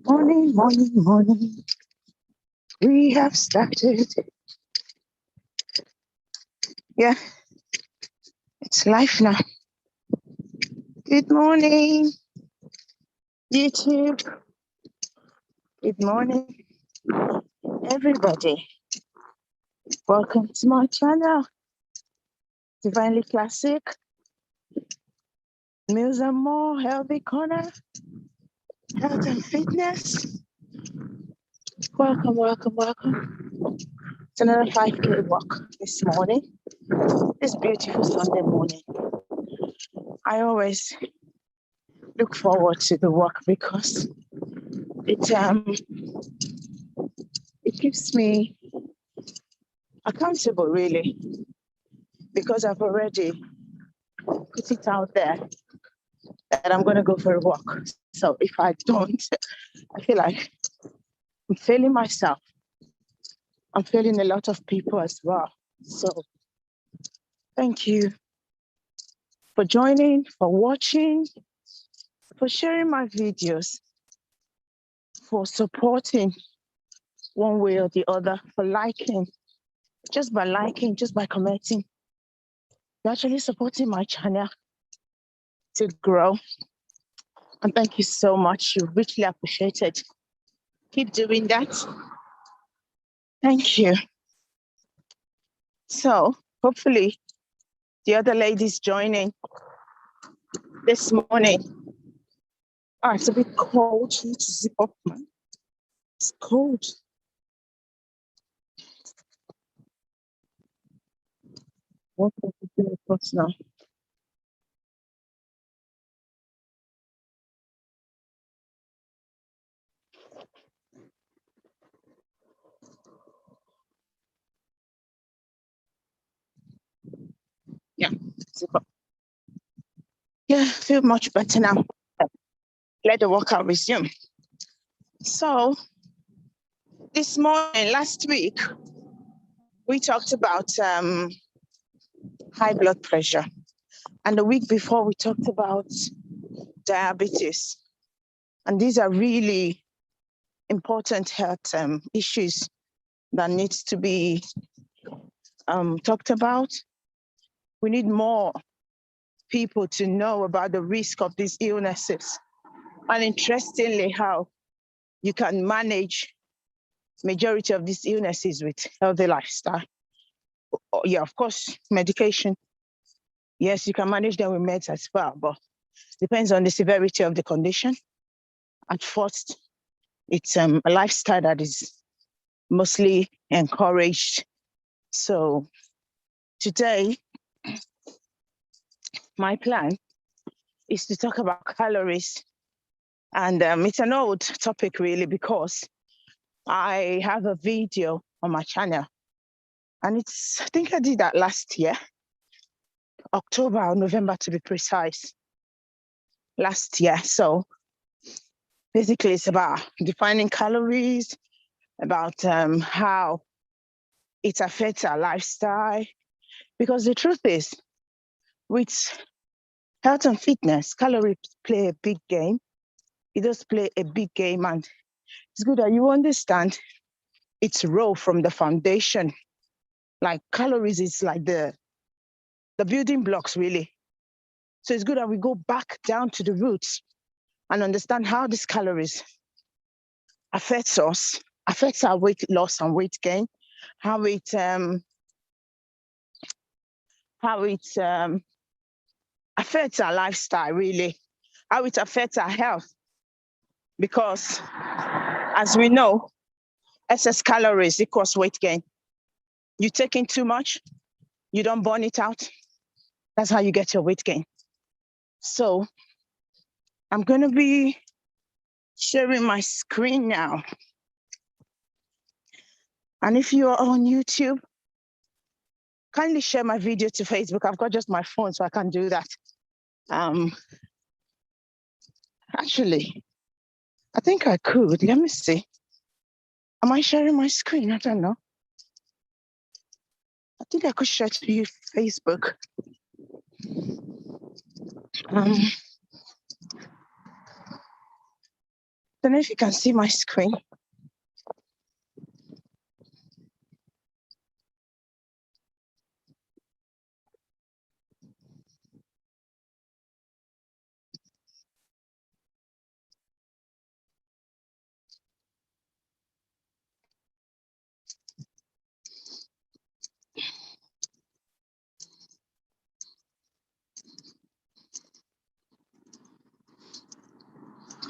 Morning, morning, morning. We have started. Yeah, it's life now. Good morning, YouTube. Good morning, everybody. Welcome to my channel, Divinely Classic. Meals and More, Healthy Corner, Health and Fitness. Welcome, welcome, welcome. It's another 5K walk this morning. This beautiful Sunday morning. I always look forward to the walk because it keeps me accountable, really, because I've already put it out there that I'm going to go for a walk. So if I don't, I feel like I'm failing myself. I'm failing a lot of people as well. So thank you for joining, for watching, for sharing my videos, for supporting one way or the other, for liking. Just by liking, just by commenting, you're actually supporting my channel to grow. And thank you so much. You richly appreciate it. Keep doing that. Thank you. So hopefully the other ladies joining this morning. Oh, it's a bit cold. I need to zip up, man. It's cold. What can we do across now? Yeah, zip up. Yeah, feel much better now. Let the workout resume. So this morning, last week, we talked about high blood pressure. And the week before, we talked about diabetes. And these are really important health issues that needs to be talked about. We need more people to know about the risk of these illnesses. And interestingly, how you can manage majority of these illnesses with healthy lifestyle. Yeah, of course, medication. Yes, you can manage them with meds as well, but depends on the severity of the condition. At first, it's a lifestyle that is mostly encouraged. So today, my plan is to talk about calories. And it's an old topic really because I have a video on my channel. And I think I did that last year, October or November to be precise, last year. So basically it's about defining calories, about how it affects our lifestyle. Because the truth is, with health and fitness, calories play a big game. It does play a big game, and it's good that you understand its role from the foundation. Like calories is like the building blocks, really. So it's good that we go back down to the roots and understand how these calories affects us, affects our weight loss and weight gain, how it affects our lifestyle, really, how it affects our health. Because as we know, excess calories equals weight gain. You take in too much, you don't burn it out. That's how you get your weight gain. So I'm going to be sharing my screen now. And if you are on YouTube, kindly share my video to Facebook. I've got just my phone, so I can't do that. Actually, I think I could. Let me see. Am I sharing my screen? I don't know. I think I could share to you Facebook. Don't know if you can see my screen.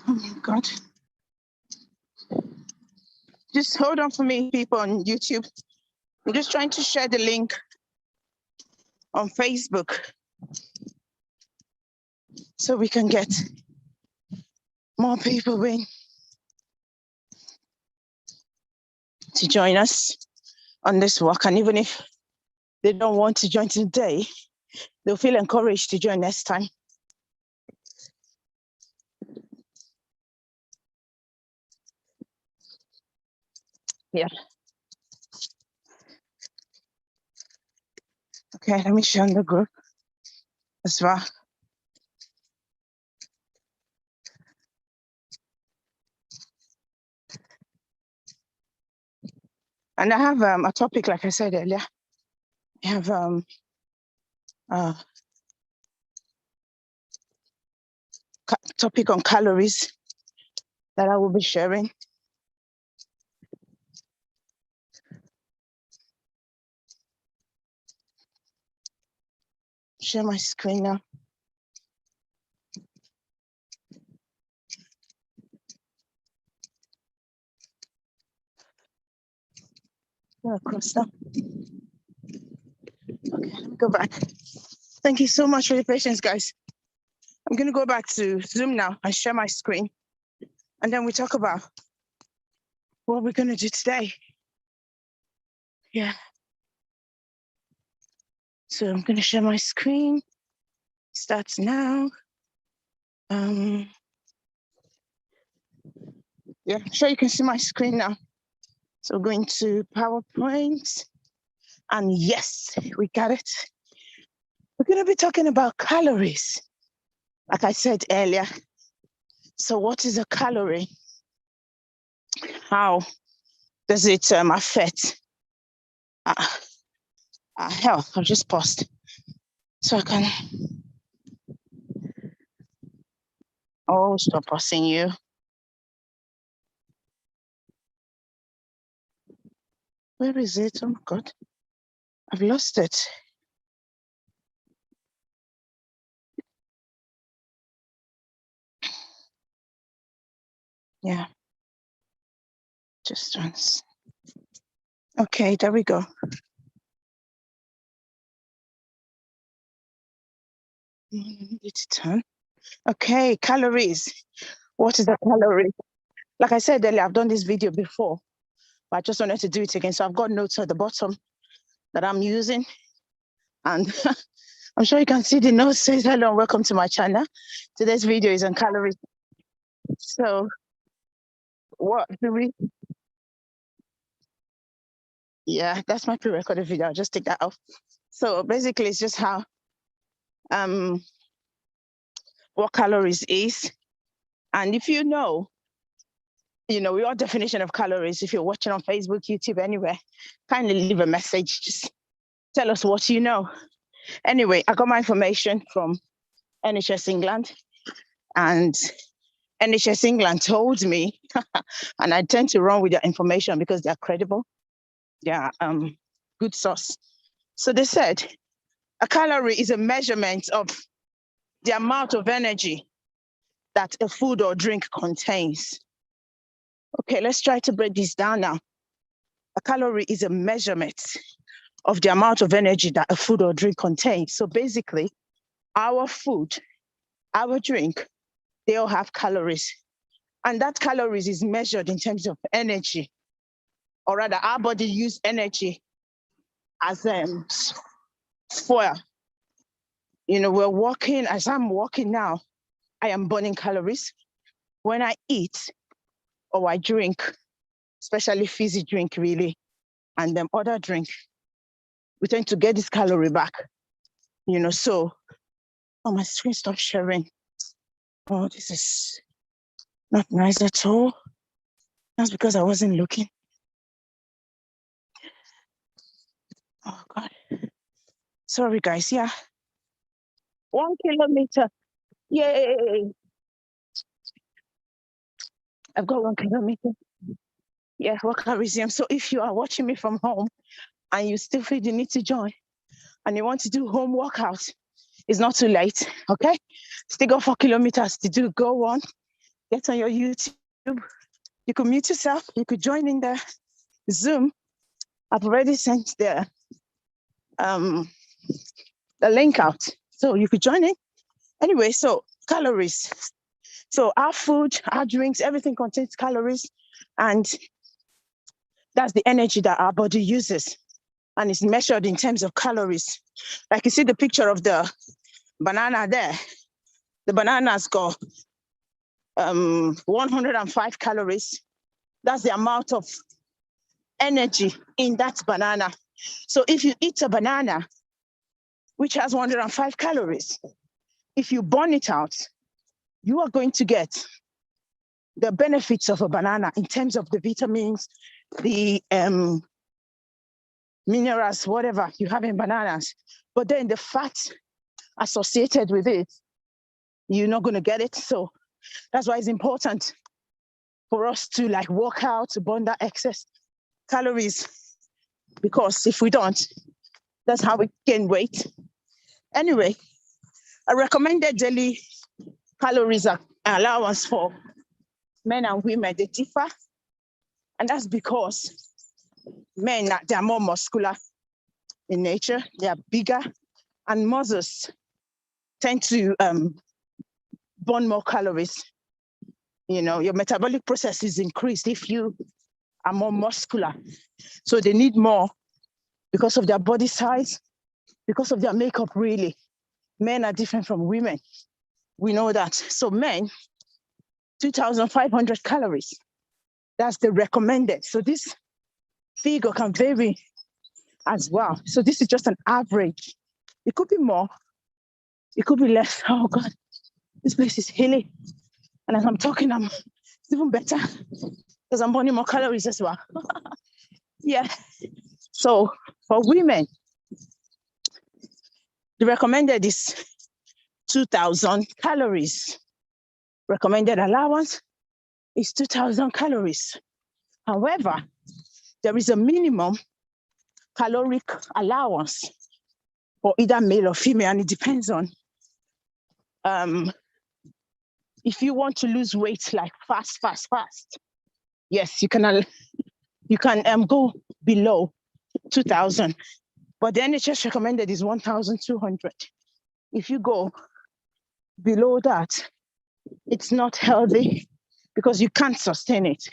Oh my God. Just hold on for me, people on YouTube. I'm just trying to share the link on Facebook so we can get more people in to join us on this walk. And even if they don't want to join today, they'll feel encouraged to join next time. Yeah. Okay, let me share on the group as well. And I have a topic, like I said earlier. I have topic on calories that I will be sharing. Share my screen now. Across now. Okay, let me go back. Thank you so much for your patience, guys. I'm going to go back to Zoom now and share my screen. And then we talk about what we're going to do today. Yeah. So I'm going to share my screen. Starts now. Yeah, I'm sure you can see my screen now. So going to PowerPoint. And yes, we got it. We're going to be talking about calories, like I said earlier. So what is a calorie? How does it affect our health? I've just paused so I can. Oh, stop pausing you. Where is it? Oh my God, I've lost it. Yeah, just once. Okay, there we go. It's turn. Okay, calories. What is a calorie? Like I said earlier, I've done this video before, but I just wanted to do it again. So I've got notes at the bottom that I'm using. And I'm sure you can see the note says, hello and welcome to my channel. Today's video is on calories. So what do we? Yeah, that's my pre-recorded video. I'll just take that off. So basically it's just how what calories is. And if you know your definition of calories, if you're watching on Facebook, YouTube, anywhere, kindly leave a message. Just tell us what you know. Anyway, I got my information from NHS England, and NHS England told me, and I tend to run with their information because they're credible. Yeah, good source. So they said a calorie is a measurement of the amount of energy that a food or drink contains. Okay, let's try to break this down now. A calorie is a measurement of the amount of energy that a food or drink contains. So basically, our food, our drink, they all have calories. And that calories is measured in terms of energy, or rather our body use energy as fuel. We're walking, as I'm walking now, I am burning calories. When I eat or I drink, especially fizzy drink really, and then other drink, we tend to get this calorie back. So, oh, my screen stopped sharing. Oh, this is Not nice at all. That's because I wasn't looking. Oh, God. Sorry, guys. Yeah. 1 kilometer. Yay. I've got 1 kilometer. Yeah, workout resume. So if you are watching me from home and you still feel you need to join and you want to do home workout, it's not too late, okay? Still got 4 kilometers to do. Go on, get on your YouTube. You could mute yourself. You could join in the Zoom. I've already sent the link out, so you could join in. Anyway, so calories. So our food, our drinks, everything contains calories, and that's the energy that our body uses, and it's measured in terms of calories. Like you see the picture of the banana there. The banana's got 105 calories. That's the amount of energy in that banana. So if you eat a banana, which has 105 calories, if you burn it out, you are going to get the benefits of a banana in terms of the vitamins, the minerals, whatever you have in bananas. But then the fat associated with it, you're not going to get it. So that's why it's important for us to like work out to burn that excess calories, because if we don't, that's how we gain weight. Anyway, a recommended daily calories allowance for men and women, they differ. And that's because men, they're more muscular in nature, they are bigger, and muscles tend to burn more calories. You know, your metabolic process is increased if you are more muscular. So they need more because of their body size, because of their makeup, really. Men are different from women. We know that. So men, 2,500 calories. That's the recommended. So this figure can vary as well. So this is just an average. It could be more, it could be less. Oh God, this place is hilly. And as I'm talking, it's even better because I'm burning more calories as well. Yeah. So for women, the recommended is 2,000 calories. Recommended allowance is 2,000 calories. However, there is a minimum caloric allowance for either male or female, and it depends on if you want to lose weight like fast. Yes, you can go below 2,000, but the NHS recommended is 1,200. If you go below that, it's not healthy because you can't sustain it.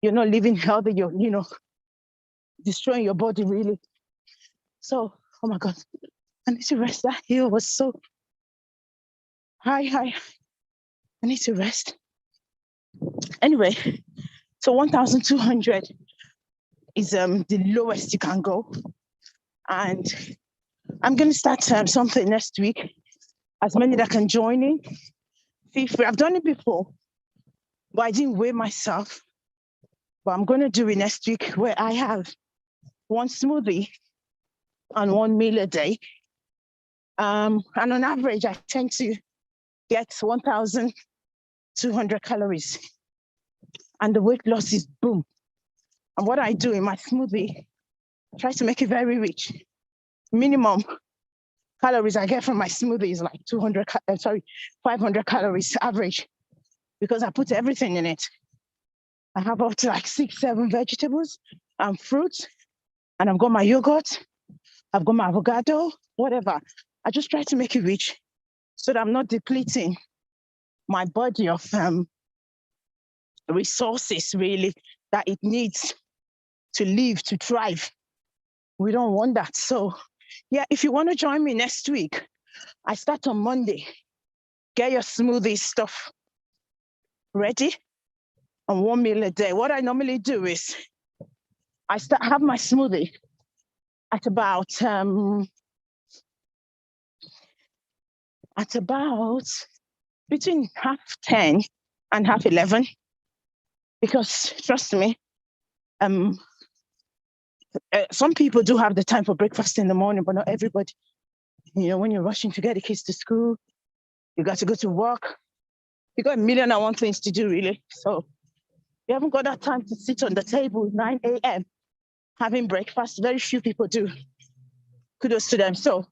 You're not living healthy. You're, destroying your body really. So, oh my God, I need to rest. That hill was so high. I need to rest. Anyway, so 1,200 is the lowest you can go. And I'm going to start something next week. As many that can join in, feel free. I've done it before, but I didn't weigh myself. But I'm going to do it next week, where I have one smoothie and one meal a day. And on average, I tend to get 1,200 calories. And the weight loss is boom. And what I do in my smoothie, I try to make it very rich. Minimum calories I get from my smoothie is like 500 calories average, because I put everything in it. I have up to like 6, 7 vegetables and fruits, and I've got my yogurt, I've got my avocado, whatever. I just try to make it rich so that I'm not depleting my body of resources really that it needs to live, to thrive. We don't want that. So yeah, if you want to join me next week, I start on Monday. Get your smoothie stuff ready on one meal a day. What I normally do is I have my smoothie at about between 9:30 and half 11, because trust me, some people do have the time for breakfast in the morning, but not everybody. You know, when you're rushing to get the kids to school, you got to go to work. You got a million and one things to do, really. So you haven't got that time to sit on the table 9 a.m. having breakfast. Very few people do. Kudos to them. So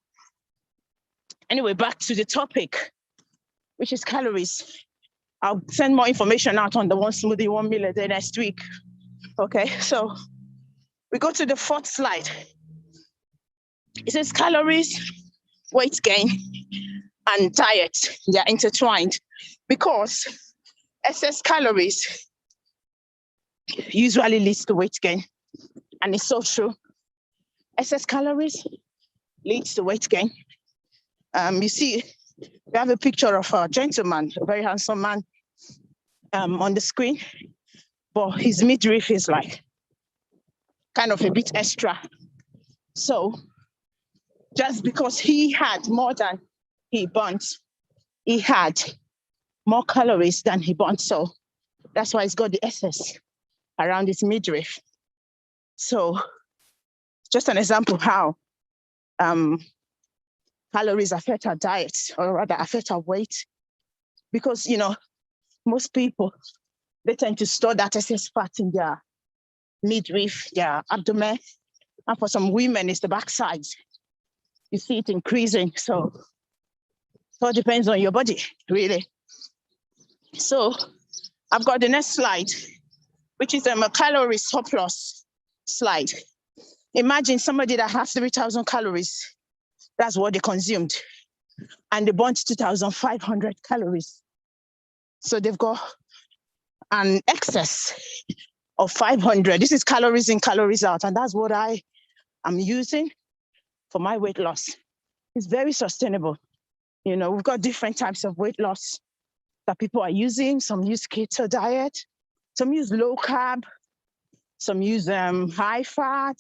anyway, back to the topic, which is calories. I'll send more information out on the one smoothie, 1 meal a day next week. Okay, so we go to the fourth slide. It says calories, weight gain, and diet. They're intertwined because excess calories usually leads to weight gain. And it's so true. Excess calories leads to weight gain. You see, we have a picture of a gentleman, a very handsome man, on the screen, but his midriff is like kind of a bit extra. So just because he had more than he burnt, he had more calories than he burnt. So that's why he's got the excess around his midriff. So just an example of how calories affect our diet, or rather affect our weight. Because, you know, most people, they tend to store that excess fat in their midriff, their abdomen. And for some women, it's the backside. You see it increasing. So it all depends on your body, really. So I've got the next slide, which is a calorie surplus slide. Imagine somebody that has 3,000 calories. That's what they consumed. And they burnt 2,500 calories. So they've got an excess of 500. This is calories in, calories out. And that's what I am using for my weight loss. It's very sustainable. You know, we've got different types of weight loss that people are using. Some use keto diet, some use low carb, some use high fat,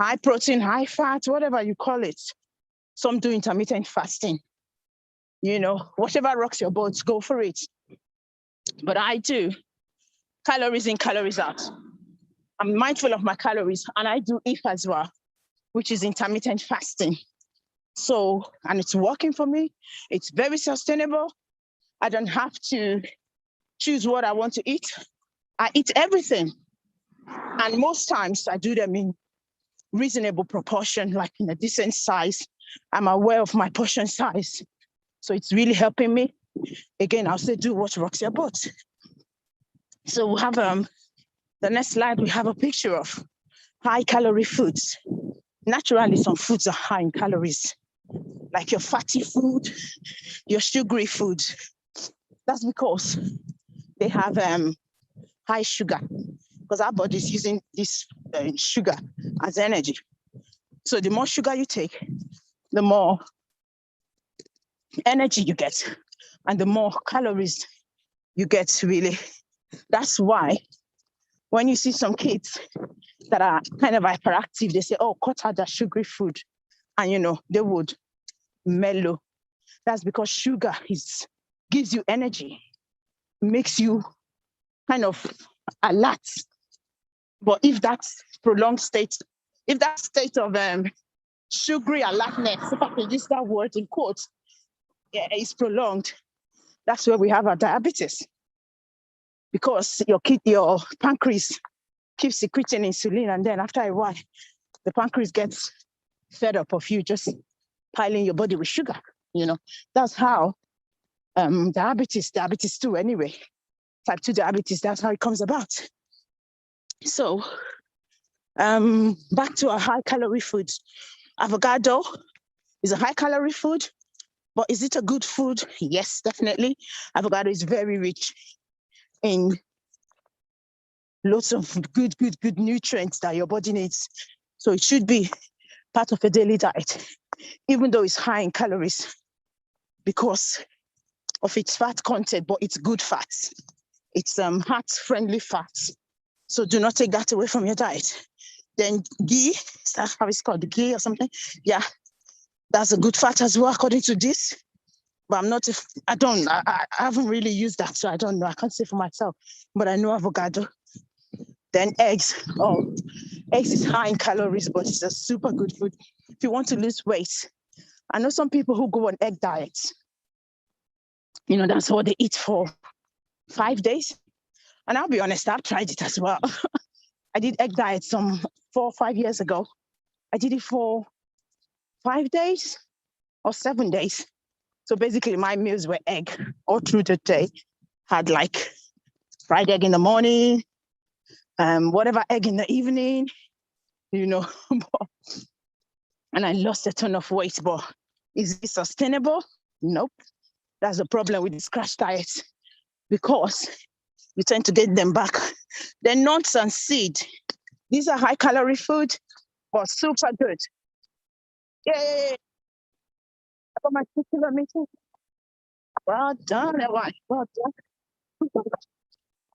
high protein, high fat, whatever you call it. Some do intermittent fasting. You know, whatever rocks your boat, go for it. But I do calories in, calories out. I'm mindful of my calories, and I do eat as well, which is intermittent fasting. So, and it's working for me. It's very sustainable. I don't have to choose what I want to eat. I eat everything. And most times I do them in reasonable proportion, like in a decent size. I'm aware of my portion size. So it's really helping me. Again, I'll say do what rocks your boat. So we have the next slide, we have a picture of high calorie foods. Naturally, some foods are high in calories, like your fatty food, your sugary food. That's because they have high sugar, because our body is using this sugar as energy. So the more sugar you take, the more energy you get, and the more calories you get, really. That's why when you see some kids that are kind of hyperactive, they say, oh, cut out that sugary food. And, you know, they would mellow. That's because sugar gives you energy, makes you kind of alert. But if that's prolonged state, if that state of sugary alertness, if I can use that word in quotes, is prolonged, that's where we have our diabetes. Because your pancreas keeps secreting insulin, and then after a while, the pancreas gets fed up of you just piling your body with sugar. You know, that's how diabetes 2 anyway, type 2 diabetes, that's how it comes about. So back to our high calorie foods. Avocado is a high calorie food, but is it a good food? Yes, definitely. Avocado is very rich in lots of good nutrients that your body needs. So it should be part of a daily diet, even though it's high in calories because of its fat content, but it's good fats. It's heart-friendly fats. So do not take that away from your diet. Then ghee, is that how it's called, ghee or something? Yeah, that's a good fat as well, according to this. but I haven't really used that, so I don't know. I can't say for myself, but I know avocado. Then eggs. Oh, eggs is high in calories, but it's a super good food if you want to lose weight. I know some people who go on egg diets. That's what they eat for 5 days. And I'll be honest, I've tried it as well. I did egg diet some 4 or 5 years ago. I did it for 5 days or 7 days. So basically my meals were egg all through the day. Had like fried egg in the morning, whatever egg in the evening, and I lost a ton of weight, but is it sustainable? Nope. That's the problem with this crash diet, because you tend to get them back. The nuts and seed, these are high calorie food, but super good. Yay! I got my 2 kilometers. Well done, everyone. Well done.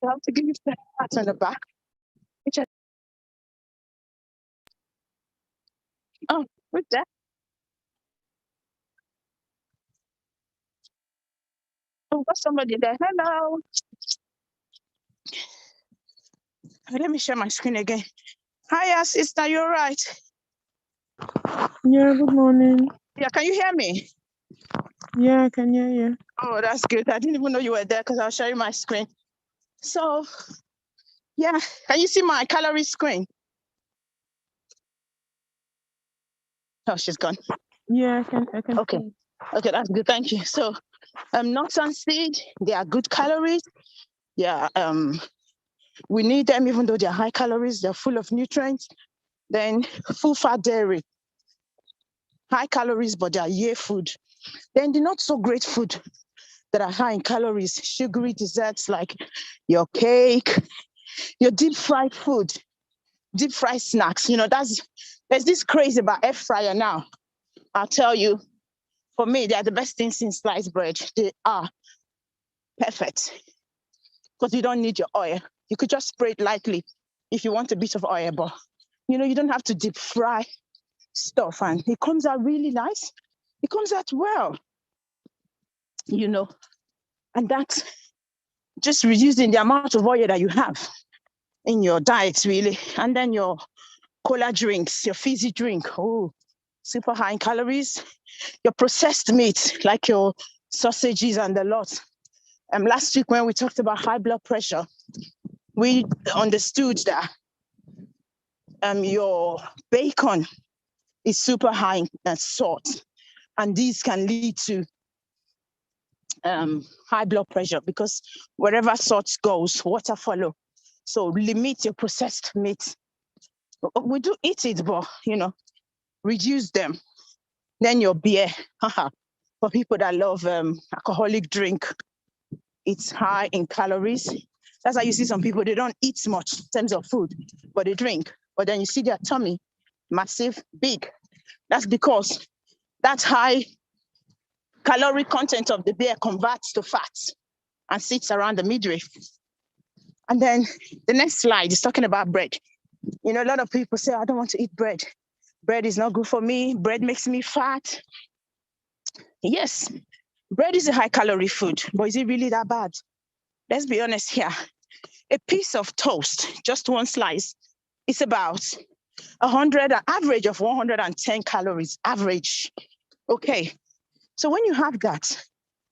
I have to give you a pat on the back. Oh, what's that? Oh, got somebody there. Hello. Let me share my screen again. Hiya, sister, you're right. Yeah, good morning. Yeah, can you hear me? Yeah, I can hear you. Oh, that's good. I didn't even know you were there because I was sharing my screen. So, yeah, can you see my calorie screen? Oh, she's gone. Yeah, I can Okay. see. Okay, that's good. Thank you. So, nuts and seed, they are good calories. Yeah, we need them even though they're high calories. They're full of nutrients. Then full fat dairy, high calories, but they are year food. Then the not so great food that are high in calories, sugary desserts like your cake, your deep fried food, deep fried snacks. There's this craze about air fryer now. I'll tell you, for me, they are the best things in sliced bread. They are perfect because you don't need your oil. You could just spray it lightly if you want a bit of oil, but you don't have to deep fry stuff, and it comes out really nice. It comes out well, and that's just reducing the amount of oil that you have in your diet, really. And then your cola drinks, your fizzy drink, super high in calories. Your processed meat, like your sausages and the lot. Last week when we talked about high blood pressure, we understood that your bacon is super high in salt, and these can lead to high blood pressure because wherever salt goes, water follow. So limit your processed meat. We do eat it, but reduce them. Then your beer, for people that love alcoholic drink, it's high in calories. That's why you see some people, they don't eat much in terms of food, but they drink. But then you see their tummy, massive, big. That's because that high calorie content of the beer converts to fat and sits around the midriff. And then the next slide is talking about bread. A lot of people say, I don't want to eat bread. Bread is not good for me. Bread makes me fat. Yes, bread is a high calorie food, but is it really that bad? Let's be honest here. A piece of toast, just one slice, is about an average of 110 calories, average. Okay, so when you have that,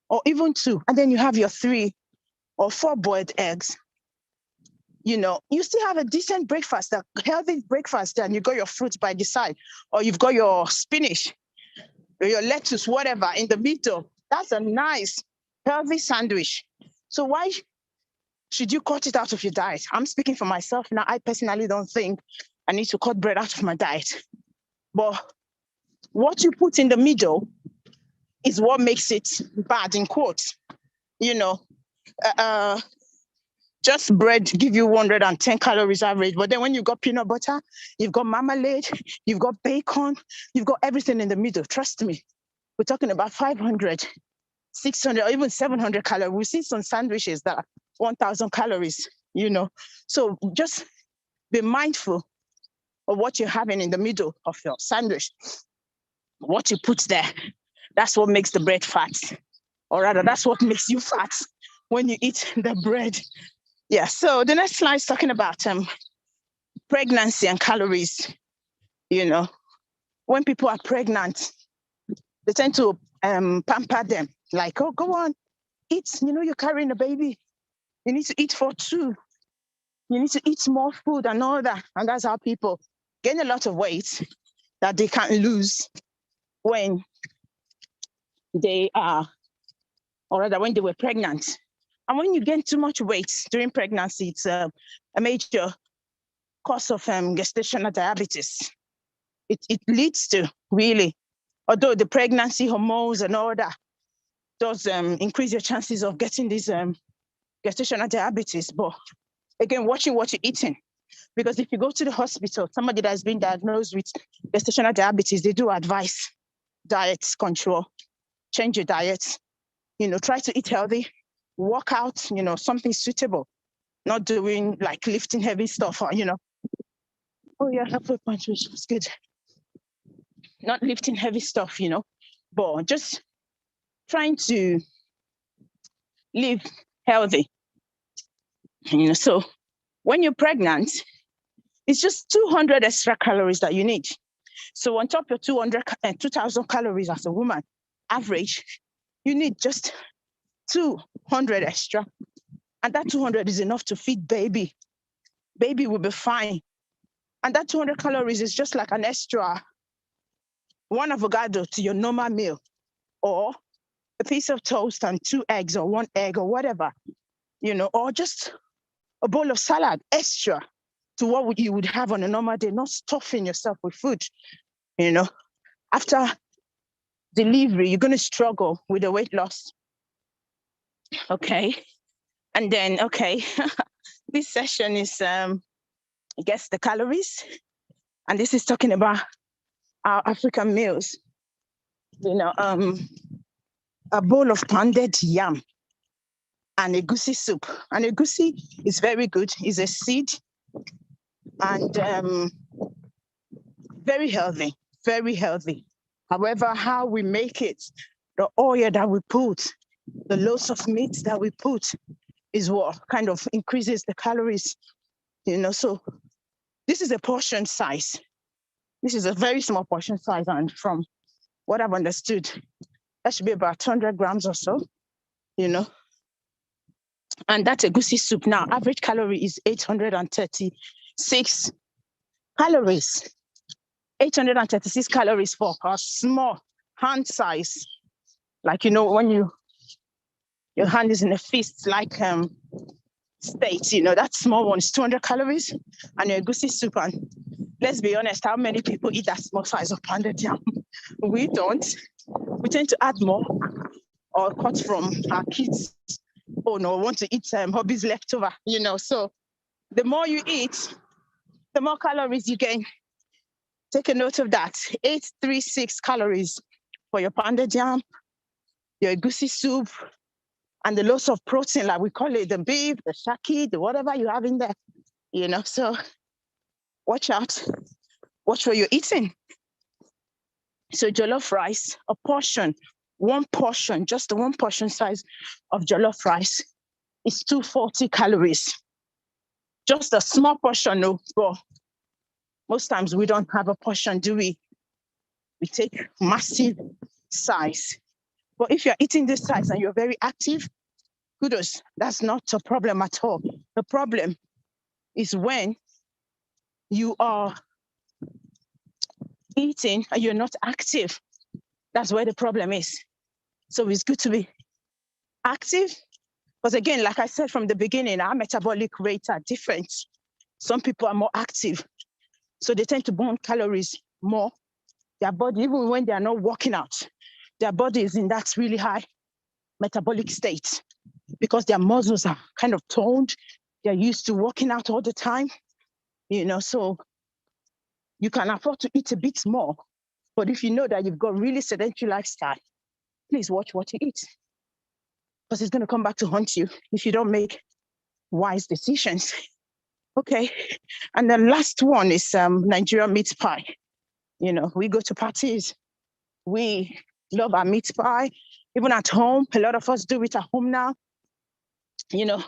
or even 2, and then you have your 3 or 4 boiled eggs, you still have a decent breakfast, a healthy breakfast, and you got your fruits by the side, or you've got your spinach, or your lettuce, whatever, in the middle. That's a nice, healthy sandwich. So why should you cut it out of your diet? I'm speaking for myself now. I personally don't think I need to cut bread out of my diet. But what you put in the middle is what makes it bad, in quotes. Just bread give you 110 calories average. But then when you've got peanut butter, you've got marmalade, you've got bacon, you've got everything in the middle. Trust me, we're talking about 500, 600, or even 700 calories. We've seen some sandwiches that are 1,000 calories, So just be mindful of what you're having in the middle of your sandwich, what you put there. That's what makes the bread fat. or rather that's what makes you fat when you eat the bread. Yeah, so the next slide is talking about pregnancy and calories. You know, when people are pregnant, they tend to pamper them, like, oh, go on, eat, you're carrying a baby. You need to eat for two. You need to eat more food and all that. And that's how people gain a lot of weight that they can't lose when they are, or rather when they were pregnant. And when you gain too much weight during pregnancy, it's a major cause of gestational diabetes. It leads to, really, although the pregnancy hormones and all that does increase your chances of getting this gestational diabetes. But again, watching what you're eating. Because if you go to the hospital, somebody that's been diagnosed with gestational diabetes, they do advise diet control, change your diet, try to eat healthy, work out, something suitable, not doing like lifting heavy stuff, or, oh yeah, halfway punch, which was good. Not lifting heavy stuff, but just trying to live healthy. So when you're pregnant, it's just 200 extra calories that you need. So on top of 2,000 calories as a woman, average, you need just 200 extra. And that 200 is enough to feed baby. Baby will be fine. And that 200 calories is just like an extra one avocado to your normal meal, or a piece of toast and 2 eggs or 1 egg or whatever, or just a bowl of salad extra to what you would have on a normal day, not stuffing yourself with food. After delivery, you're going to struggle with the weight loss. Okay. And then, okay, this session is, guess the calories. And this is talking about our African meals. A bowl of pounded yam and egusi soup. And egusi is very good. It's a seed and very healthy, very healthy. However, how we make it, the oil that we put, the loads of meat that we put is what kind of increases the calories, So this is a portion size. This is a very small portion size. And from what I've understood, that should be about 200 grams or so, And that's egusi soup. Now, average calorie is 836 calories. 836 calories for a small hand size. Like, when your hand is in a fist, like state, that small one is 200 calories and your egusi soup. And let's be honest, how many people eat that small size of pounded yam? We don't. We tend to add more or cut from our kids. Oh no, want to eat hobbies leftover, So the more you eat, the more calories you gain. Take a note of that. 836 calories for your pounded yam, your egusi soup, and the loss of protein, like we call it, the beef, the shaki, the whatever you have in there, So watch out. Watch what you're eating. So jollof rice, a portion, one portion, just the one portion size of jollof rice is 240 calories. Just a small portion, no, but most times we don't have a portion, do we? We take massive size. But if you're eating this size and you're very active, kudos, that's not a problem at all. The problem is when you are eating and you're not active. That's where the problem is. So it's good to be active. Because again, like I said from the beginning, our metabolic rates are different. Some people are more active. So they tend to burn calories more. Their body, even when they are not working out, their body is in that really high metabolic state because their muscles are kind of toned. They're used to working out all the time, so you can afford to eat a bit more. But if you know that you've got really sedentary lifestyle, please watch what you eat because it's going to come back to haunt you if you don't make wise decisions. Okay. And the last one is Nigerian meat pie. We go to parties. We love our meat pie. even at home. A lot of us do it at home now. You know,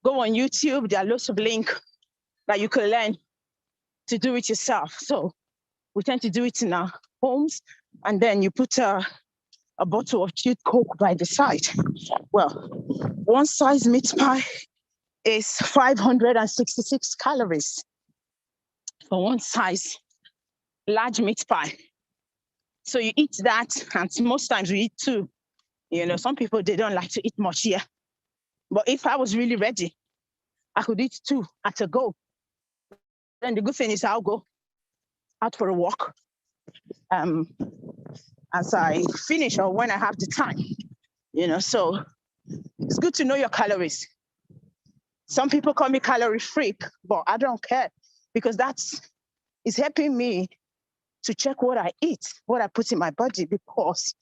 go on YouTube. There are lots of links that you can learn to do it yourself. So we tend to do it in our homes, and then you put a bottle of chilled Coke by the side. Well, one size meat pie is 566 calories for one size large meat pie. So you eat that, and most times we eat two. You know, some people, they don't like to eat much here. But if I was really ready, I could eat two at a go. Then the good thing is I'll go out for a walk as I finish or when I have the time. You know, so it's good to know your calories. Some people call me calorie freak, but I don't care, because it's helping me to check what I eat, what I put in my body, because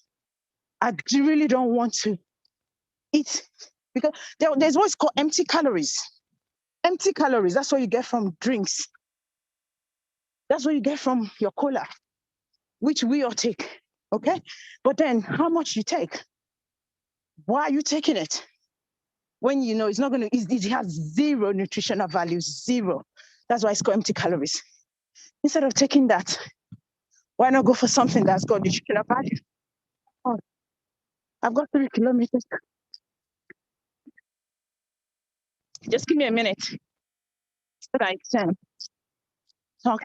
I really don't want to eat, because there's what's called empty calories. Empty calories, that's what you get from drinks. That's what you get from your cola, which we all take, okay? But then how much you take? Why are you taking it? When you know it's not going to, it has zero nutritional value, zero. That's why it's called empty calories. Instead of taking that, why not go for something that's got nutritional value? Oh, I've got 3 kilometers. Just give me a minute so that I can talk.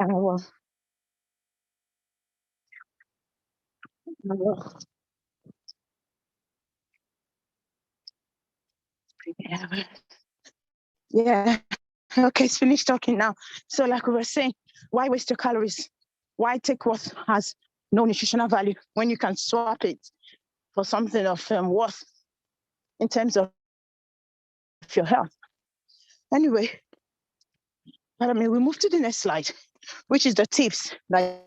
And I will. Yeah. Okay, it's finished talking now. So like we were saying, why waste your calories? Why take what has no nutritional value when you can swap it for something of worth in terms of your health? Anyway, we move to the next slide, which is the tips that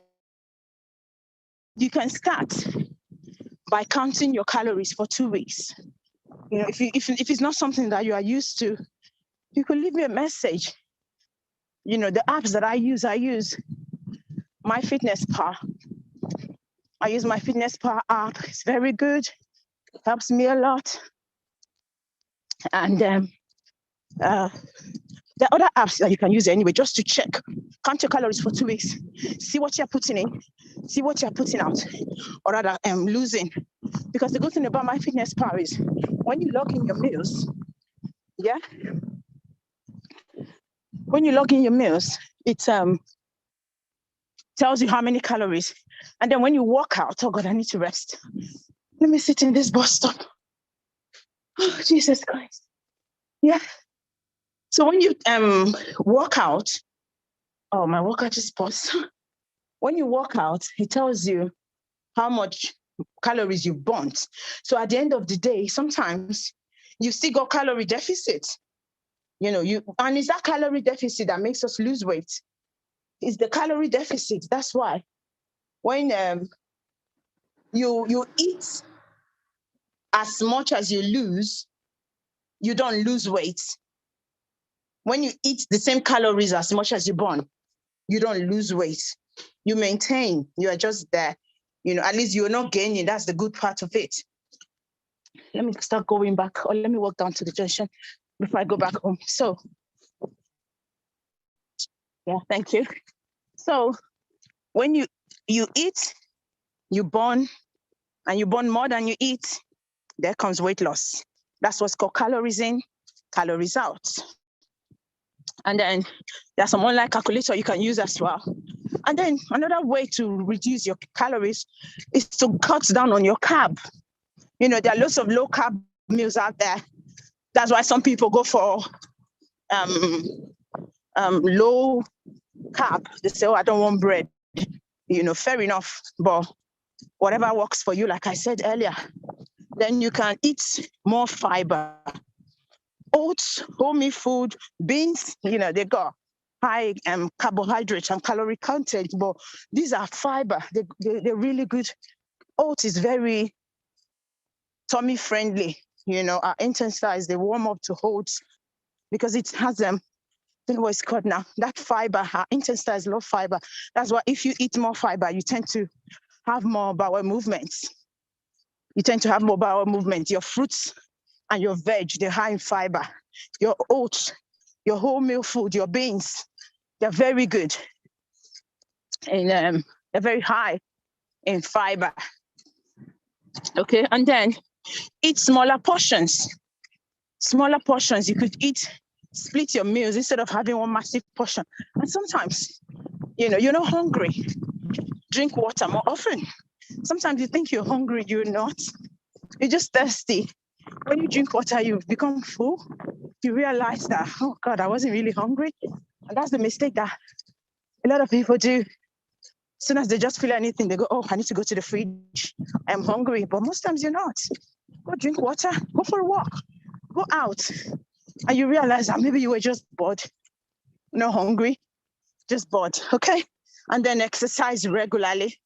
you can start by counting your calories for 2 weeks. You know, if it's not something that you are used to, you can leave me a message. You know, the apps that I use MyFitnessPal. I use MyFitnessPal app. It's very good. It helps me a lot. And there are other apps that you can use anyway, just to check. Count your calories for 2 weeks. See what you're putting in. See what you're putting out, or rather losing. Because the good thing about MyFitnessPal is when you log in your meals, yeah? When you log in your meals, it tells you how many calories. And then when you walk out, oh God, I need to rest. Let me sit in this bus stop. Oh, Jesus Christ. Yeah. So when you walk out, oh, my workout just paused. When you walk out, it tells you how much calories you burnt. So at the end of the day, sometimes you still got calorie deficit. You know, and it's that calorie deficit that makes us lose weight. It's the calorie deficit. That's why when you eat as much as you lose, you don't lose weight. When you eat the same calories as much as you burn, you don't lose weight. You maintain, you are just there. You know, at least you're not gaining. That's the good part of it. Let me start going back, or let me walk down to the junction before I go back home. So, yeah, thank you. So when you eat, you burn, and you burn more than you eat, there comes weight loss. That's what's called calories in, calories out. And then there's some online calculator you can use as well. And then another way to reduce your calories is to cut down on your carb. You know, there are lots of low carb meals out there. That's why some people go for low carb. They say, oh, I don't want bread. You know, fair enough. But whatever works for you, like I said earlier, then you can eat more fiber. Oats, whole food, beans, you know, they got high carbohydrates and calorie content, but these are fiber. They're really good. Oats is very tummy friendly. You know, our intestines, they warm up to oats because it has don't know what it's called now. That fiber, our intestine is low fiber. That's why if you eat more fiber, you tend to have more bowel movements. Your fruits and your veg, they're high in fiber. Your oats, your wholemeal food, your beans, they're very good. And they're very high in fiber. Okay, and then eat smaller portions. Smaller portions, you could split your meals instead of having one massive portion. And sometimes, you're not hungry. Drink water more often. Sometimes you think you're hungry, you're not. You're just thirsty. When you drink water, you become full. You realize that, oh God, I wasn't really hungry. And that's the mistake that a lot of people do. As soon as they just feel anything, they go, oh, I need to go to the fridge. I'm hungry. But most times you're not. Go drink water, go for a walk, go out. And you realize that maybe you were just bored, not hungry, just bored, okay? And then exercise regularly.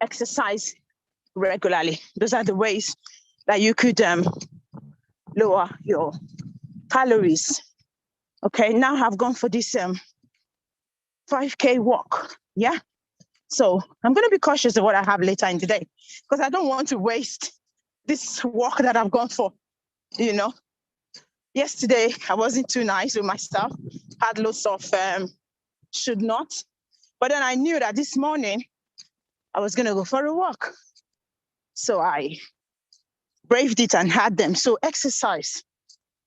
Exercise regularly. Those are the ways that you could lower your calories. Okay, now I've gone for this 5K walk, yeah? So I'm going to be cautious of what I have later in the day because I don't want to waste this walk that I've gone for, Yesterday, I wasn't too nice with myself, had lots of should not. But then I knew that this morning I was going to go for a walk. So I braved it and had them. So exercise,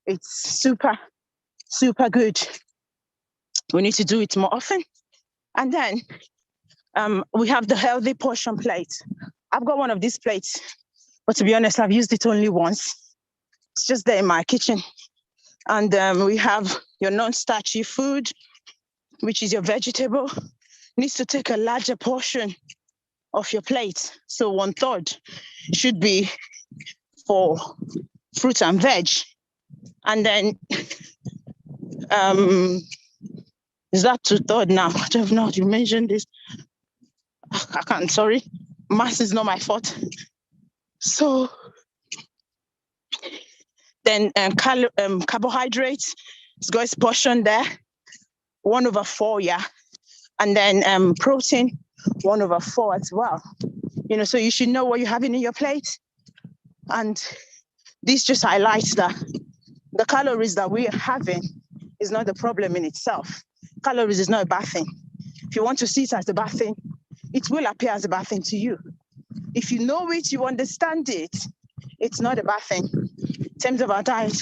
it's super, super good. We need to do it more often. And then we have the healthy portion plate. I've got one of these plates, but to be honest, I've used it only once. It's just there in my kitchen. And we have your non-starchy food, which is your vegetable. Needs to take a larger portion of your plate. So 1/3 should be for fruit and veg. And then, is that 2/3 now? I don't know, you mentioned this. I can't, sorry. Mass is not my fault. So then carbohydrates, it's got its portion there, 1/4, yeah. And then protein, 1/4 as well. So you should know what you're having in your plate. And this just highlights that the calories that we are having is not the problem in itself. Calories is not a bad thing. If you want to see it as a bad thing, it will appear as a bad thing to you. If you know it, you understand it, it's not a bad thing. In terms of our diet,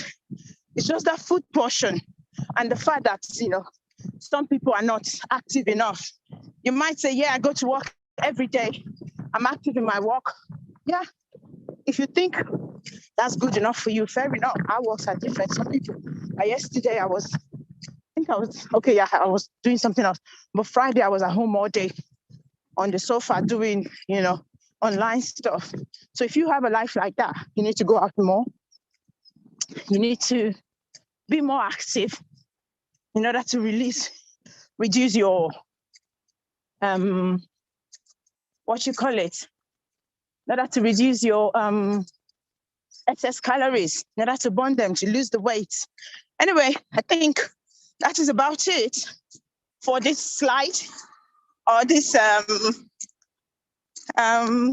it's just that food portion and the fact that, some people are not active enough. You might say, yeah, I go to work every day. I'm active in my work. Yeah. If you think that's good enough for you, fair enough. Our works are different. Some people, yesterday I was doing something else. But Friday I was at home all day on the sofa doing, online stuff. So if you have a life like that, you need to go out more. You need to be more active in order to reduce your, in order to reduce your excess calories, in order to burn them, to lose the weight. Anyway, I think that is about it for this slide or this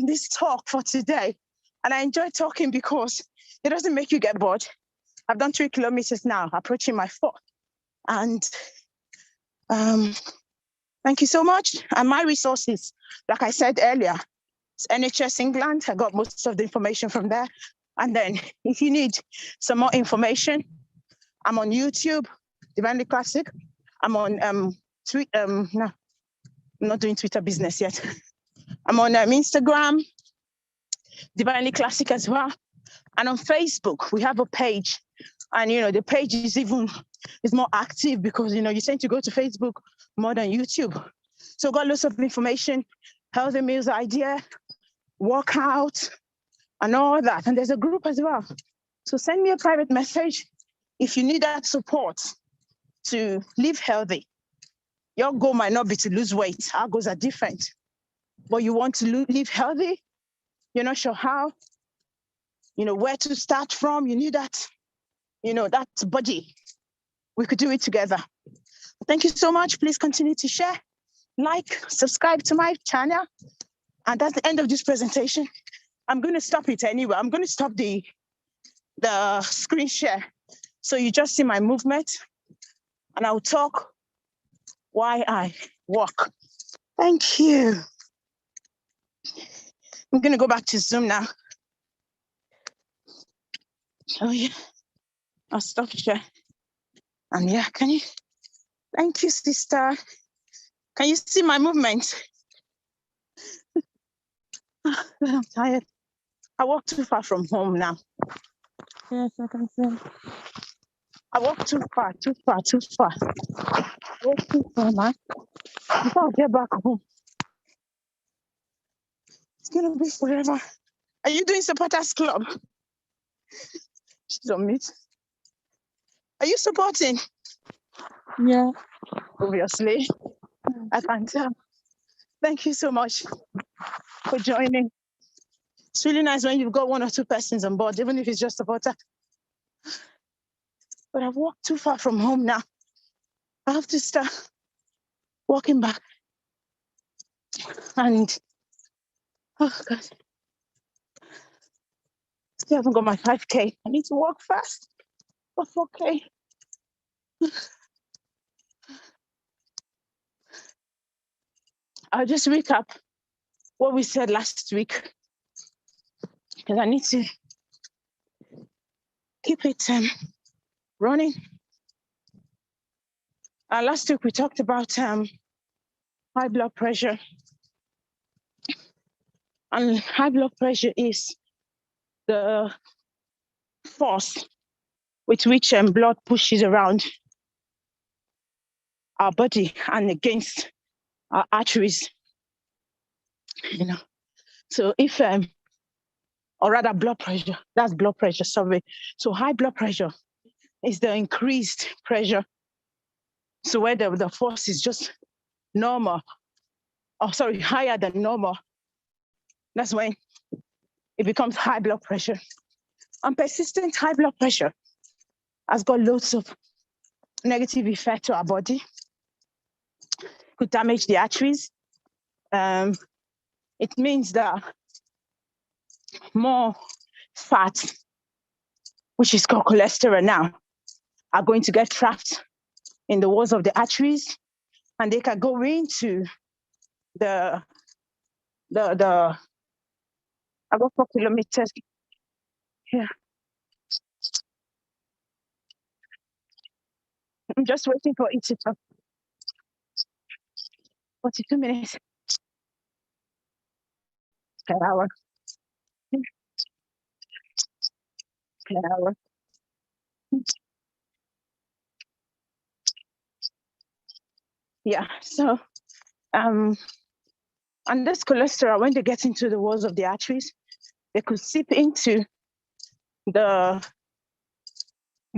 this talk for today. And I enjoy talking because it doesn't make you get bored. I've done 3 kilometers now, approaching my 4th. And thank you so much. And my resources, like I said earlier, it's NHS England. I got most of the information from there. And then if you need some more information, I'm on YouTube, Divinely Classic. I'm on no, I'm not doing Twitter business yet. I'm on Instagram, Divinely Classic as well. And on Facebook, we have a page. And, the page is more active because, you tend to go to Facebook more than YouTube. So got lots of information, healthy meals idea, workout, and all that. And there's a group as well. So send me a private message if you need that support to live healthy. Your goal might not be to lose weight. Our goals are different. But you want to live healthy. You're not sure how, where to start from. You need that, that body we could do it together. Thank you so much. Please continue to share, like, subscribe to my channel. And that's the end of this presentation. I'm going to stop it anyway. I'm going to stop the screen share. So you just see my movement, and I'll talk while I walk. Thank you. I'm going to go back to Zoom now. Oh, yeah. I'll stop share. And yeah, can you? Thank you, sister. Can you see my movement? I'm tired. I walk too far from home now. Yes, I can see. I walk too far. I walk too far, man. Before I get back home, it's going to be forever. Are you doing supporters club? She's on mute. Are you supporting? Yeah. Obviously, I can tell. Thank you so much for joining. It's really nice when you've got 1 or 2 persons on board, even if it's just a supporter. But I've walked too far from home now. I have to start walking back. And, oh God, still haven't got my 5K. I need to walk fast. But 4K. I'll just recap what we said last week, because I need to keep it running. Last week we talked about high blood pressure. And high blood pressure is the force with which blood pushes around our body and against our arteries. You know, so if or rather blood pressure, that's blood pressure, sorry. So high blood pressure is the increased pressure. So where the force is just normal, higher than normal, that's when it becomes high blood pressure. And persistent high blood pressure has got loads of negative effect to our body. Could damage the arteries. It means that more fat, which is called cholesterol now, are going to get trapped in the walls of the arteries, and they can go into the about 4 kilometers here. I'm just waiting for it to talk. 42 minutes per hour. Per hour. Yeah, so and this cholesterol, when they get into the walls of the arteries, they could seep into the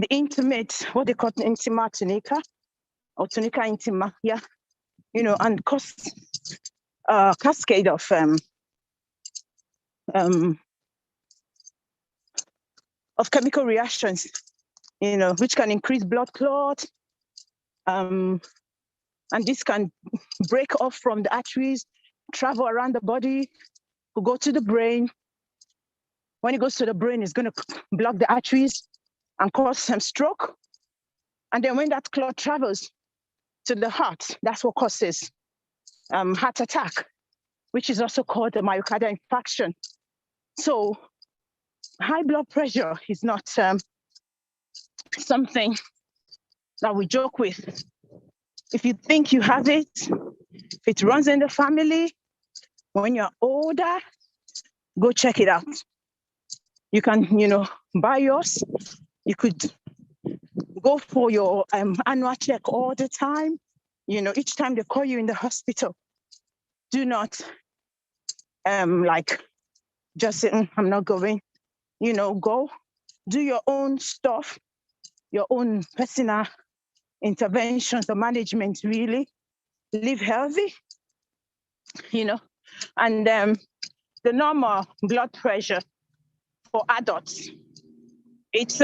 intimate, what they call intima tunica, or tunica intima, yeah, you know, and cause a cascade of chemical reactions, you know, which can increase blood clot, and this can break off from the arteries, travel around the body, will go to the brain. When it goes to the brain, it's going to block the arteries and cause some stroke. And then when that clot travels to the heart, that's what causes heart attack, which is also called a myocardial infarction. So high blood pressure is not something that we joke with. If you think you have it, if it runs in the family, when you're older, go check it out. You can, you know, buy yours. You could go for your annual check all the time. You know, each time they call you in the hospital, do not like just say, I'm not going. You know, go do your own stuff, your own personal interventions or management, really. Live healthy, you know. And the normal blood pressure for adults, it's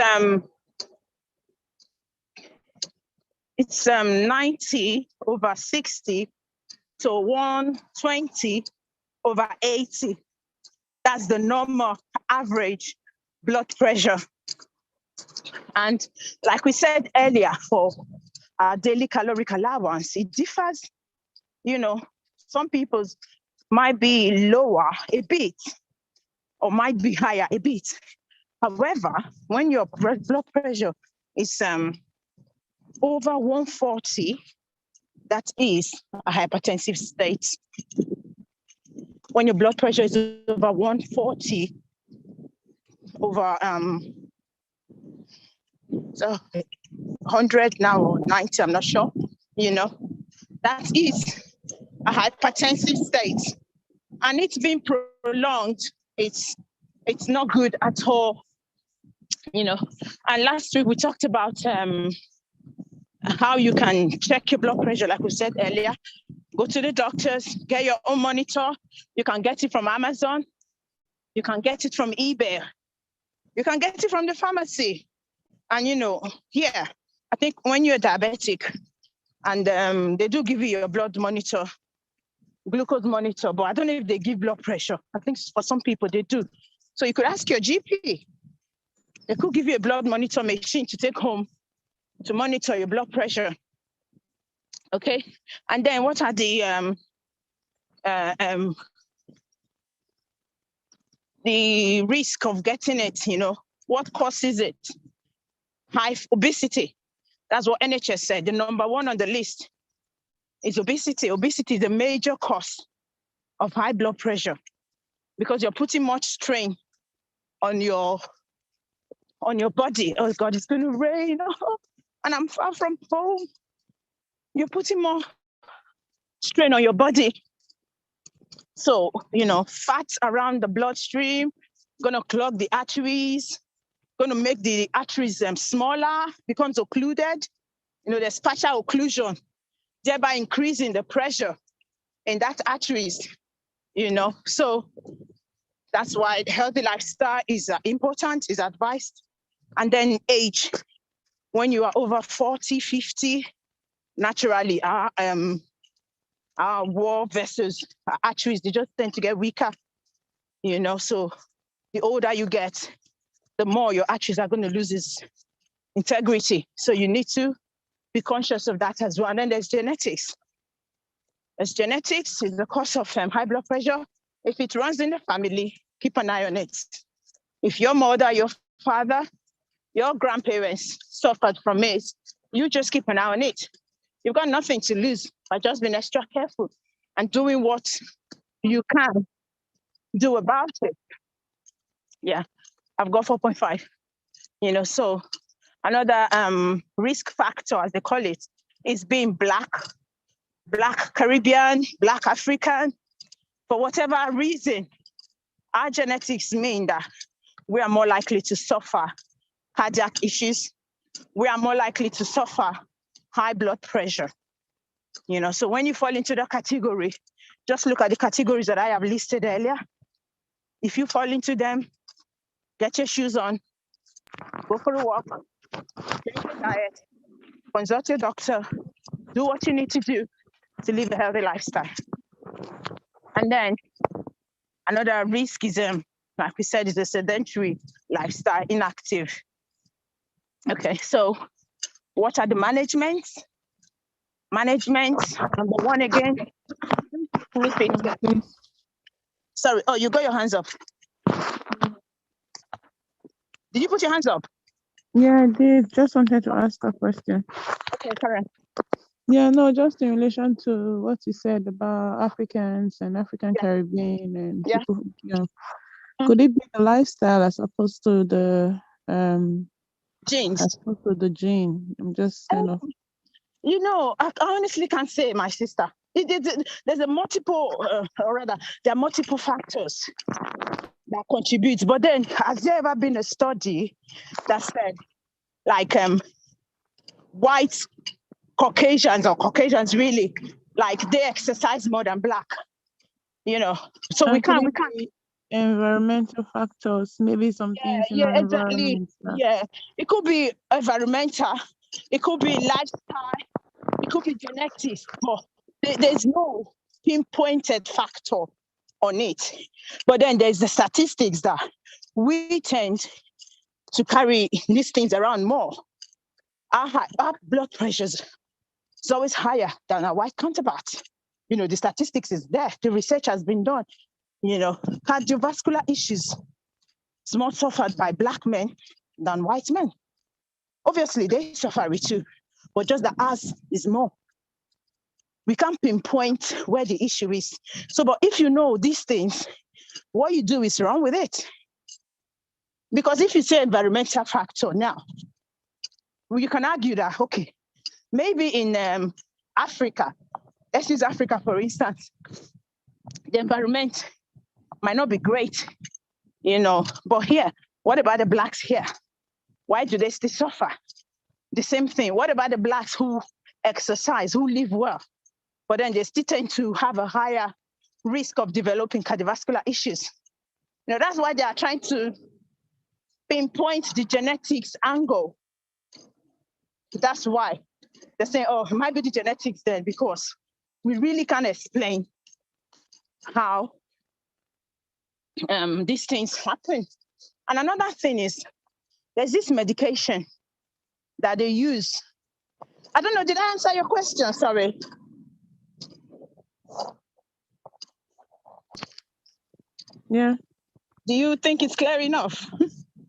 It's 90/60 to 120/80. That's the normal average blood pressure. And like we said earlier, for our daily caloric allowance, it differs. Some people's might be lower a bit or might be higher a bit. However, when your blood pressure is over 140, that is a hypertensive state. When your blood pressure is over 140, over 100 now or 90, I'm not sure, that is a hypertensive state. And it's been prolonged. It's not good at all, And last week we talked about how you can check your blood pressure, like we said earlier. Go to the doctors, get your own monitor. You can get it from Amazon. You can get it from eBay. You can get it from the pharmacy. And, I think when you're diabetic and they do give you your blood monitor, glucose monitor, but I don't know if they give blood pressure. I think for some people they do. So you could ask your GP. They could give you a blood monitor machine to take home to monitor your blood pressure. Okay. And then what are the risk of getting it, what causes it? High obesity. That's what NHS said. The number one on the list is obesity. Obesity is a major cause of high blood pressure because you're putting much strain on your body. Oh God, it's going to rain. And I'm far from home. You're putting more strain on your body. So, fats around the bloodstream, going to clog the arteries, going to make the arteries smaller, becomes occluded. There's partial occlusion, thereby increasing the pressure in that arteries, So that's why healthy lifestyle is important, is advised. And then age. When you are over 40, 50, naturally, our wall vessels, our arteries, they just tend to get weaker, So the older you get, the more your arteries are going to lose its integrity. So you need to be conscious of that as well. And then there's genetics. There's genetics is the cause of high blood pressure. If it runs in the family, keep an eye on it. If your mother, your father, your grandparents suffered from it, you just keep an eye on it. You've got nothing to lose by just being extra careful and doing what you can do about it. Yeah, I've got 4.5, so another risk factor, as they call it, is being Black Caribbean, Black African. For whatever reason, our genetics mean that we are more likely to suffer cardiac issues. We are more likely to suffer high blood pressure. So when you fall into the category, just look at the categories that I have listed earlier. If you fall into them, get your shoes on, go for a walk, change your diet, consult your doctor, do what you need to do to live a healthy lifestyle. And then another risk is, like we said, is a sedentary lifestyle, inactive. Okay, so what are the managements? Management, number one again, repeat. Sorry, oh, you got your hands up. Did you put your hands up? Yeah, I did. Just wanted to ask a question. Okay, Karen. Yeah, no, just in relation to what you said about Africans and African Caribbean and people, could it be the lifestyle as opposed to the genes? As opposed to the gene. I'm just kind of. I honestly can't say, my sister. There's a multiple, or rather, there are multiple factors that contribute. But then, has there ever been a study that said, like, white Caucasians or Caucasians really, like, they exercise more than Black? So we can't. Environmental factors, maybe some things in our exactly. environment. Yeah, it could be environmental. It could be lifestyle. It could be genetics, but there's no pinpointed factor on it. But then there's the statistics that we tend to carry these things around more. Our blood pressures is always higher than our white counterparts. You know, the statistics is there. The research has been done. You know, cardiovascular issues is more suffered by Black men than white men. Obviously, they suffer it too, but just that ours is more. We can't pinpoint where the issue is. So, but if you know these things, what you do is run with it. Because if you say environmental factor now, well, you can argue that, okay, maybe in Africa, let's use Africa for instance, the environment might not be great, you know, but here, what about the Blacks here? Why do they still suffer? The same thing. What about the Blacks who exercise, who live well, but then they still tend to have a higher risk of developing cardiovascular issues? You know, that's why they are trying to pinpoint the genetics angle. That's why they're saying, oh, it might be the genetics then, because we really can't explain how these things happen. And another thing is, there's this medication that they use. I don't know, did I answer your question? Sorry. Yeah. Do you think it's clear enough?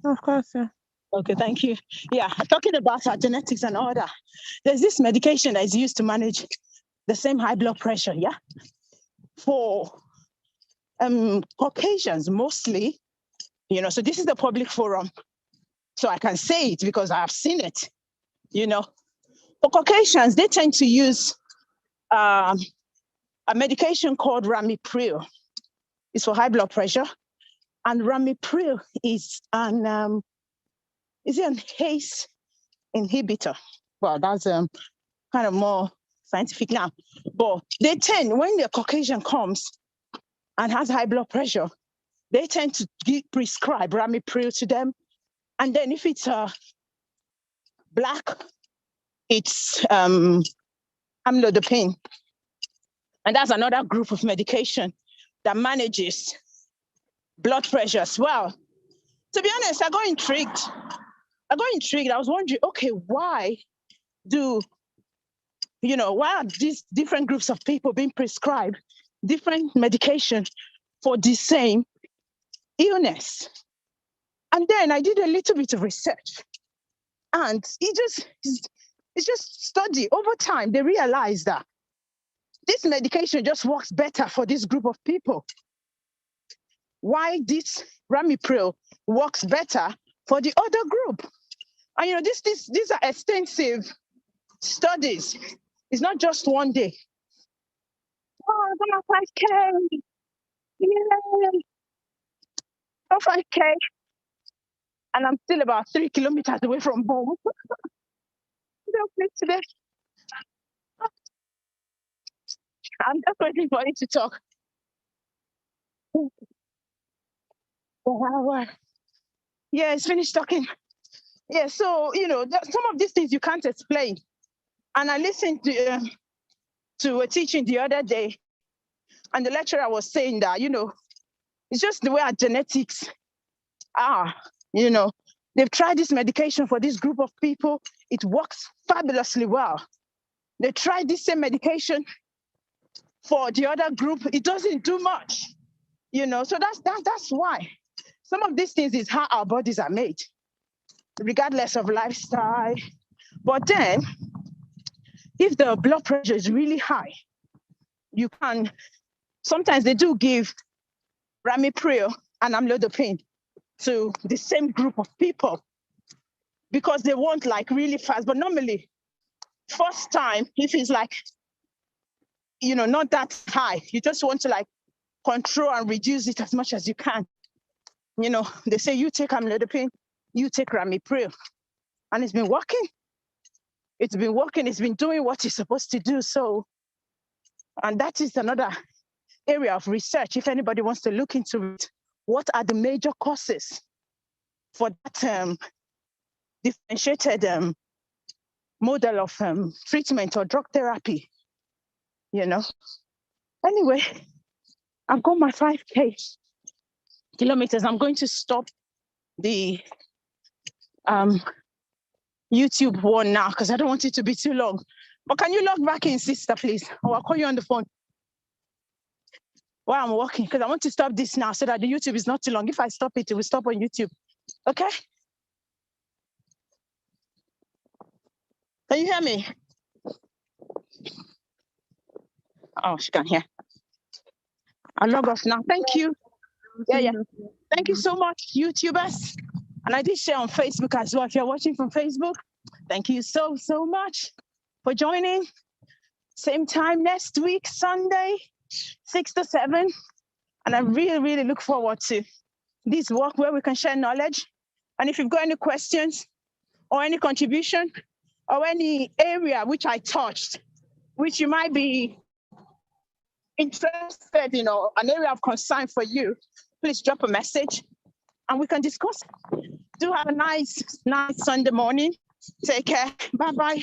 Of course, yeah. Okay, thank you. Yeah, talking about our genetics and all that, there's this medication that is used to manage the same high blood pressure, yeah? For Caucasians mostly, you know, so this is the public forum. So I can say it because I've seen it, you know. For Caucasians, they tend to use a medication called Ramipril. It's for high blood pressure. And Ramipril is an ACE inhibitor. Well, that's kind of more scientific now. But they tend, when the Caucasian comes and has high blood pressure, they tend to prescribe Ramipril to them. And then if it's Black, it's amlodipine. And that's another group of medication that manages blood pressure as well. To be honest, I got intrigued. I was wondering, okay, why are these different groups of people being prescribed different medication for the same illness? And then I did a little bit of research, and it's just study. Over time, they realized that this medication just works better for this group of people. Why this Ramipril works better for the other group? And you know, these are extensive studies. It's not just one day. Oh, I'm gonna 5K. Yay. Oh, 5K. And I'm still about 3 kilometers away from home. Today. I'm just waiting for you to talk. Yeah, it's finished talking. Yeah, so, you know, some of these things you can't explain. And I listened to a teaching the other day, and the lecturer was saying that, you know, it's just the way our genetics are, you know. They've tried this medication for this group of people. It works fabulously well. They tried this same medication for the other group. It doesn't do much, you know. So that's why. Some of these things is how our bodies are made, regardless of lifestyle. But then, if the blood pressure is really high, you can, sometimes they do give Ramipril and amlodipine to the same group of people because they want like really fast. But normally, first time, if it's like, you know, not that high, you just want to like control and reduce it as much as you can. You know, they say you take amlodipine, you take Ramipril, and it's been working. It's been working, it's been doing what it's supposed to do. So, and that is another area of research. If anybody wants to look into it, what are the major causes for that differentiated model of treatment or drug therapy, you know. Anyway, I've got my 5K kilometers. I'm going to stop the YouTube one now because I don't want it to be too long. But can you log back in, sister, please? Or I'll call you on the phone while I'm walking, because I want to stop this now so that the YouTube is not too long. If I stop it, it will stop on YouTube. Okay? Can you hear me? Oh, she can hear. I'll log off now. Thank you. Yeah. Thank you so much, YouTubers. And I did share on Facebook as well. If you're watching from Facebook, thank you so much for joining. Same time next week, Sunday, 6 to 7. And I really look forward to this work where we can share knowledge. And if you've got any questions or any contribution or any area which I touched, which you might be interested in or an area of concern for you, please drop a message and we can discuss. Do have a nice Sunday morning. Take care. Bye-bye.